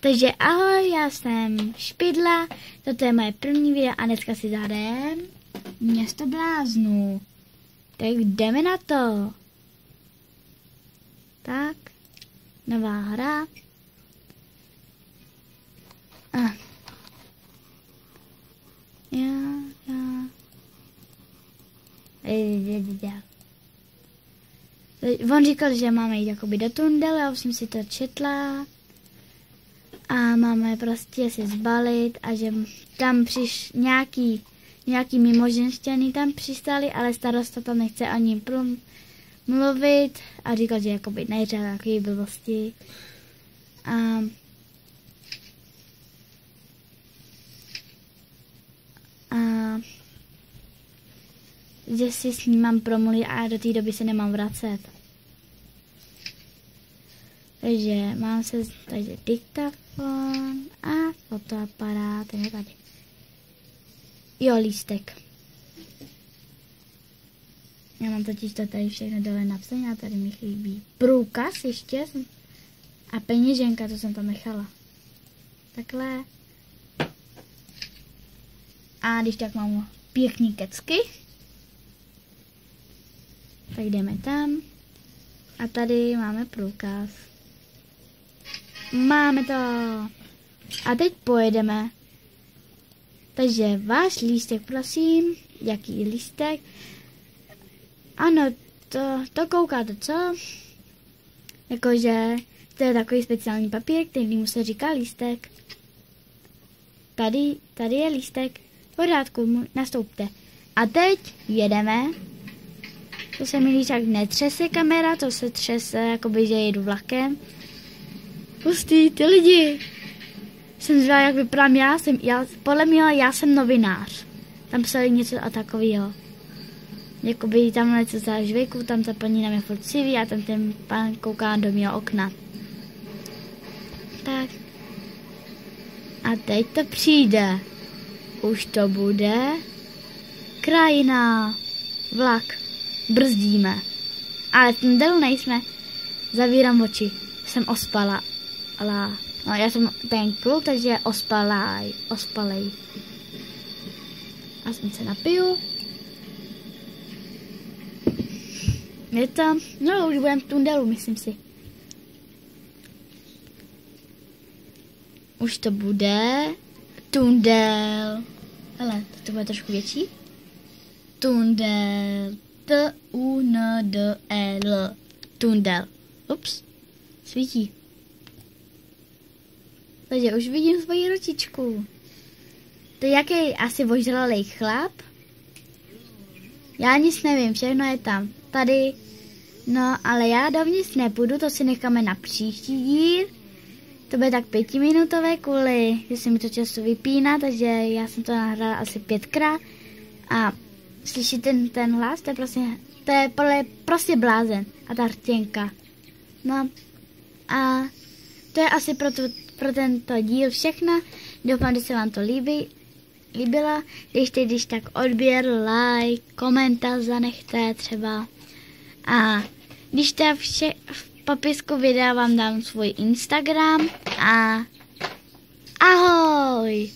Takže ahoj, já jsem Špidla, toto je moje první video a dneska si zahrajeme Město bláznů. Tak jdeme na to. Tak, nová hra. On říkal, že máme jít jakoby do tunelu, já už jsem si to četla. A máme prostě si zbalit a že tam nějaký mimoženšťany tam přistali, ale starosta tam nechce o ním mluvit a říkal, že jakoby neřekl takový blbosti. A že si s ním mám promluvit a do té doby se nemám vracet. Takže mám se takže diktafon a fotoaparát, ten je tady. Jo, lístek. Já mám totiž to tady všechno dole napsané a tady mi chybí průkaz ještě a peněženka, to jsem tam nechala. Takhle. A když tak mám pěkný kecky. Tak jdeme tam. A tady máme průkaz. Máme to. A teď pojedeme. Takže váš lístek, prosím. Jaký lístek? Ano, to koukáte, co? Jakože to je takový speciální papír, kterýmu se říká lístek. Tady je lístek. V pořádku, nastoupte. A teď jedeme. To se mi líč, jak netřese kamera, to se třese, jakoby, že jedu vlakem. Pustý, ty lidi. Jsem zvědavá, jak vypadám podle mě já jsem novinář. Tam psali něco a takového. Jakoby tam něco za žvejku, tam ta paní na mě furt civí a tam ten pán kouká do mého okna. Tak. A teď to přijde. Už to bude. Krajina. Vlak. Brzdíme. Ale v tunelu nejsme. Zavírám oči. Jsem ospala. No, já jsem ten kluk, takže ospalej. A jsem se napiju. Je to, no už budem v tunelu, myslím si. Už to bude. Tundel. Hele, to bude trošku větší. Tundel. T-U-N-D-E-L. Tundel. Ups. Svítí. Takže už vidím svoji ručičku. To je jaký asi ožralej chlap. Já nic nevím, všechno je tam. Tady. No, ale já dovnitř nepůjdu, to si necháme na příští díl. To bude tak 5minutové kvůli, že se mi to často vypíná, takže já jsem to nahrála asi 5krát. A slyšíte ten hlas? To je prostě blázen. A ta rtěnka. No. A to je asi pro tento díl všechno. Doufám, že se vám to líbilo. Když tak odběr, like, komentář zanechte třeba. A když tak v popisku videa vám dám svůj Instagram a ahoj!